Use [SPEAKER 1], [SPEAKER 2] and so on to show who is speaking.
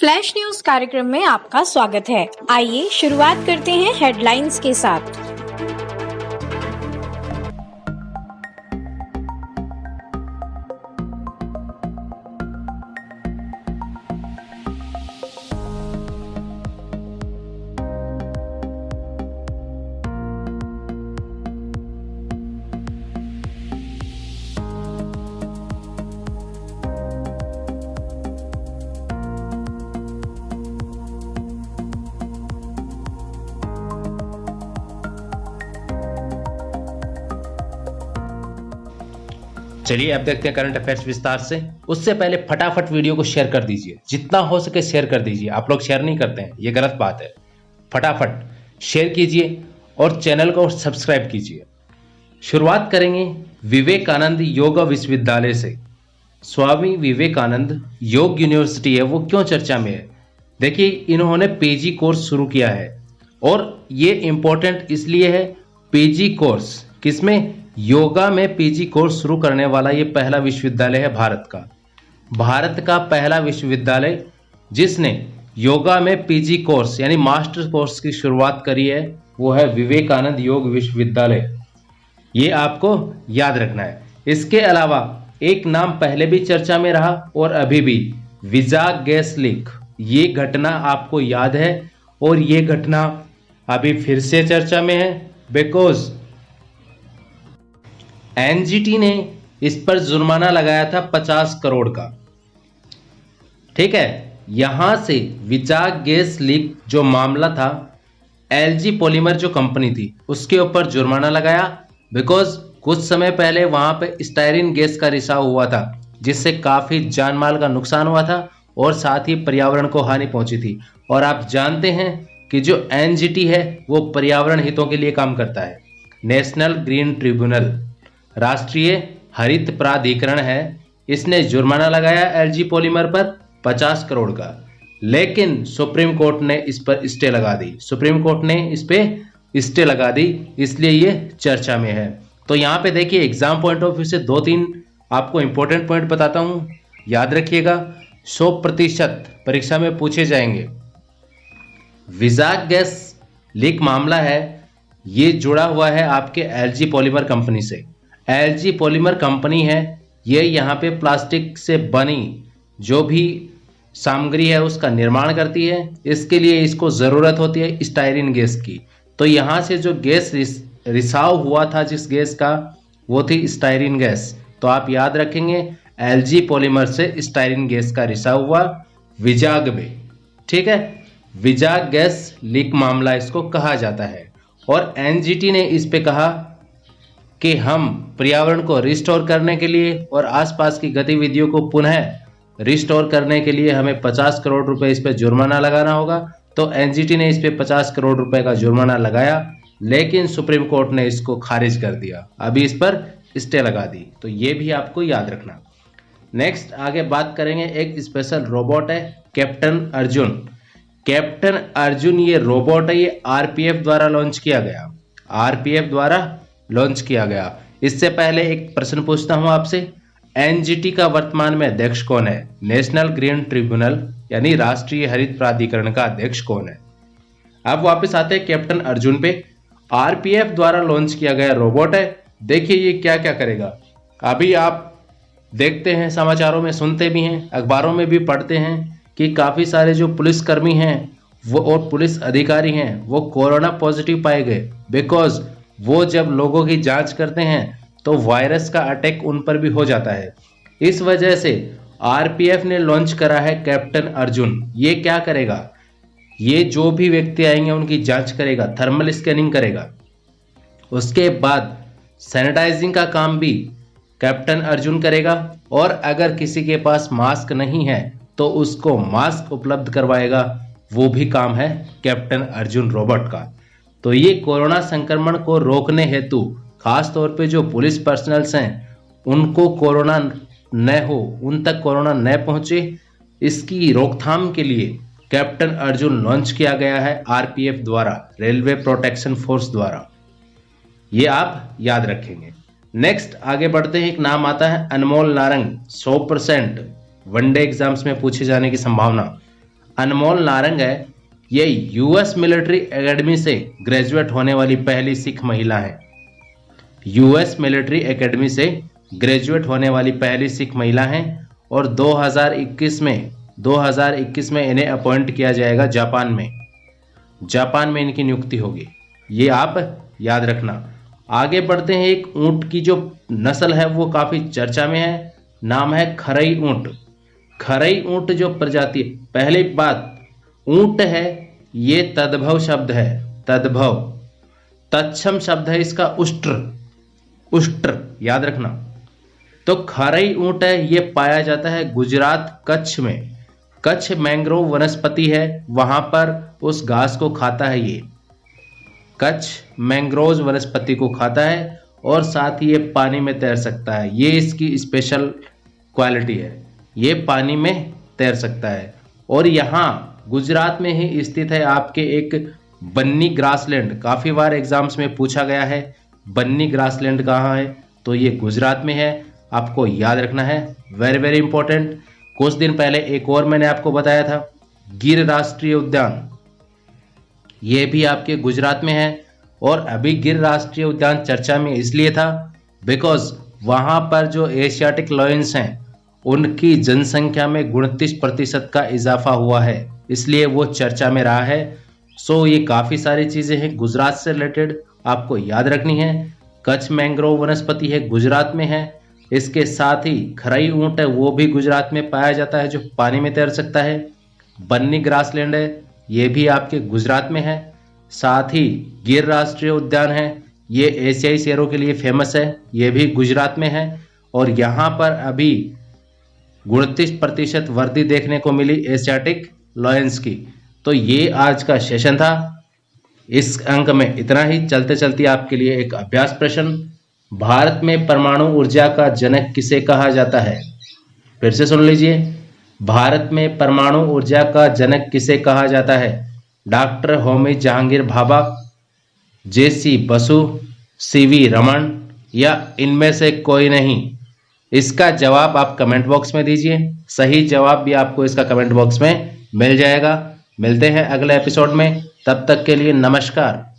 [SPEAKER 1] Flash news कार्यक्रम में आपका स्वागत है। आइए शुरुआत करते हैं हेडलाइंस के साथ।
[SPEAKER 2] चलिए अब देखते हैं करंट अफेयर्स विस्तार से। उससे पहले फटाफट वीडियो को शेयर कर दीजिए, जितना हो सके शेयर कर दीजिए। आप लोग शेयर नहीं करते हैं, ये गलत बात है। फटाफट शेयर कीजिए और चैनल को सब्सक्राइब कीजिए। शुरुआत करेंगे विवेकानंद योग विश्वविद्यालय से। स्वामी विवेकानंद योग यूनिवर्सिटी है, वो क्यों चर्चा में है? देखिए, इन्होंने पीजी कोर्स शुरू किया है और ये इंपॉर्टेंट इसलिए है। पीजी कोर्स किसमें? योगा में पीजी कोर्स शुरू करने वाला ये पहला विश्वविद्यालय है भारत का पहला विश्वविद्यालय जिसने योगा में पीजी कोर्स यानी मास्टर कोर्स की शुरुआत करी है, वो है विवेकानंद योग विश्वविद्यालय। ये आपको याद रखना है। इसके अलावा एक नाम पहले भी चर्चा में रहा और अभी भी, विजाग गैस लीक। ये घटना आपको याद है और ये घटना अभी फिर से चर्चा में है बिकॉज एनजीटी ने इस पर जुर्माना लगाया था 50 करोड़ का। ठीक है, यहां से विजाग गैस लीक जो मामला था, एलजी पॉलीमर जो कंपनी थी उसके ऊपर जुर्माना लगाया बिकॉज कुछ समय पहले वहां पे स्टायरीन गैस का रिसाव हुआ था, जिससे काफी जान माल का नुकसान हुआ था और साथ ही पर्यावरण को हानि पहुंची थी। और आप जानते हैं कि जो एनजीटी है वो पर्यावरण हितों के लिए काम करता है। नेशनल ग्रीन ट्रिब्यूनल, राष्ट्रीय हरित प्राधिकरण है, इसने जुर्माना लगाया एलजी पॉलीमर पर 50 करोड़ का, लेकिन सुप्रीम कोर्ट ने इस पर स्टे लगा दी। सुप्रीम कोर्ट ने इस पे स्टे लगा दी, इसलिए ये चर्चा में है। तो यहाँ पे देखिए, एग्जाम पॉइंट ऑफ व्यू से 2-3 आपको इंपॉर्टेंट पॉइंट बताता हूँ, याद रखिएगा। 100% परीक्षा में पूछे जाएंगे। विजाग गैस लीक मामला है, ये जुड़ा हुआ है आपके एलजी पॉलीमर कंपनी से। एलजी पॉलीमर कंपनी है, ये यहाँ पे प्लास्टिक से बनी जो भी सामग्री है उसका निर्माण करती है। इसके लिए इसको ज़रूरत होती है स्टायरीन गैस की। तो यहाँ से जो गैस रिसाव हुआ था जिस गैस का, वो थी स्टायरीन गैस। तो आप याद रखेंगे, एलजी पॉलीमर से स्टायरीन गैस का रिसाव हुआ विजाग में। ठीक है, विजाग गैस लीक मामला इसको कहा जाता है। और एनजीटी ने इस पे कहा कि हम पर्यावरण को रिस्टोर करने के लिए और आसपास की गतिविधियों को पुनः रिस्टोर करने के लिए हमें 50 करोड़ रुपए इस पे जुर्माना लगाना होगा। तो एनजीटी ने इस पे 50 करोड़ रुपए का जुर्माना लगाया, लेकिन सुप्रीम कोर्ट ने इसको खारिज कर दिया। अभी इस पर स्टे लगा दी, तो ये भी आपको याद रखना। नेक्स्ट आगे बात करेंगे, एक स्पेशल रोबोट है कैप्टन अर्जुन। कैप्टन अर्जुन ये रोबोट है, ये आरपीएफ द्वारा लॉन्च किया गया। आरपीएफ द्वारा लॉन्च किया गया। इससे पहले एक प्रश्न पूछता हूं आपसे, एनजीटी का वर्तमान में अध्यक्ष कौन है? नेशनल ग्रीन ट्रिब्यूनल यानी राष्ट्रीय हरित प्राधिकरण का अध्यक्ष कौन है? अब वापस आते हैं कैप्टन अर्जुन पे। आरपीएफ द्वारा लॉन्च किया गया रोबोट है। देखिए ये क्या क्या करेगा। अभी आप देखते हैं, समाचारों में सुनते भी हैं, अखबारों में भी पढ़ते हैं कि काफी सारे जो पुलिसकर्मी हैं वो और पुलिस अधिकारी हैं वो कोरोना पॉजिटिव पाए गए बिकॉज वो जब लोगों की जांच करते हैं तो वायरस का अटैक उन पर भी हो जाता है। इस वजह से आरपीएफ ने लॉन्च करा है कैप्टन अर्जुन। ये क्या करेगा? ये जो भी व्यक्ति आएंगे उनकी जांच करेगा, थर्मल स्कैनिंग करेगा। उसके बाद सैनिटाइजिंग का काम भी कैप्टन अर्जुन करेगा और अगर किसी के पास मास्क नहीं है तो उसको मास्क उपलब्ध करवाएगा। वो भी काम है कैप्टन अर्जुन रोबोट का। तो ये कोरोना संक्रमण को रोकने हेतु खास तौर पे जो पुलिस पर्सनल्स हैं उनको कोरोना न हो, उन तक कोरोना न पहुंचे, इसकी रोकथाम के लिए कैप्टन अर्जुन लॉन्च किया गया है आरपीएफ द्वारा, रेलवे प्रोटेक्शन फोर्स द्वारा। ये आप याद रखेंगे। नेक्स्ट आगे बढ़ते हैं, एक नाम आता है अनमोल नारंग। 100% वनडे एग्जाम्स में पूछे जाने की संभावना। अनमोल नारंग है, ये यूएस मिलिट्री एकेडमी से ग्रेजुएट होने वाली पहली सिख महिला है। यूएस मिलिट्री एकेडमी से ग्रेजुएट होने वाली पहली सिख महिला हैं और 2021 में इन्हें अपॉइंट किया जाएगा जापान में इनकी नियुक्ति होगी। ये आप याद रखना। आगे बढ़ते हैं। एक ऊंट की जो नस्ल है वो काफ़ी चर्चा में है, नाम है खरई ऊंट। खरई ऊंट जो प्रजाति, पहली बात ऊंट है ये तद्भव शब्द है, तद्भव। तत्सम शब्द है इसका उष्ट्र, याद रखना। तो खरई ऊंट है ये पाया जाता है गुजरात कच्छ में। कच्छ मैंग्रोव वनस्पति है, वहां पर उस घास को खाता है ये। कच्छ मैंग्रोव वनस्पति को खाता है और साथ ही ये पानी में तैर सकता है। ये इसकी स्पेशल क्वालिटी है, ये पानी में तैर सकता है। और यहाँ गुजरात में ही स्थित है आपके एक बन्नी ग्रासलैंड। काफ़ी बार एग्जाम्स में पूछा गया है बन्नी ग्रासलैंड कहाँ है, तो ये गुजरात में है, आपको याद रखना है। Very very important. कुछ दिन पहले एक और मैंने आपको बताया था गिर राष्ट्रीय उद्यान, ये भी आपके गुजरात में है। और अभी गिर राष्ट्रीय उद्यान चर्चा में इसलिए था बिकॉज वहाँ पर जो एशियाटिक लायंस हैं उनकी जनसंख्या में 29% का इजाफा हुआ है, इसलिए वो चर्चा में रहा है। सो ये काफ़ी सारी चीज़ें हैं गुजरात से रिलेटेड, आपको याद रखनी है। कच्छ मैंग्रोव वनस्पति है, गुजरात में है। इसके साथ ही खरई ऊंट है, वो भी गुजरात में पाया जाता है, जो पानी में तैर सकता है। बन्नी ग्रासलैंड है, ये भी आपके गुजरात में है। साथ ही गिर राष्ट्रीय उद्यान है, ये एशियाई शेरों के लिए फेमस है, ये भी गुजरात में है। और यहाँ पर अभी 29% वर्दी देखने को मिली एशियाटिक लायंस की। तो ये आज का सेशन था। इस अंक में इतना ही। चलते चलते आपके लिए एक अभ्यास प्रश्न, भारत में परमाणु ऊर्जा का जनक किसे कहा जाता है? फिर से सुन लीजिए, भारत में परमाणु ऊर्जा का जनक किसे कहा जाता है? डॉक्टर होमी जहांगीर भाभा, जेसी बसु, सीवी रमन या इनमें से कोई नहीं? इसका जवाब आप कमेंट बॉक्स में दीजिए। सही जवाब भी आपको इसका कमेंट बॉक्स में मिल जाएगा। मिलते हैं अगले एपिसोड में, तब तक के लिए नमस्कार।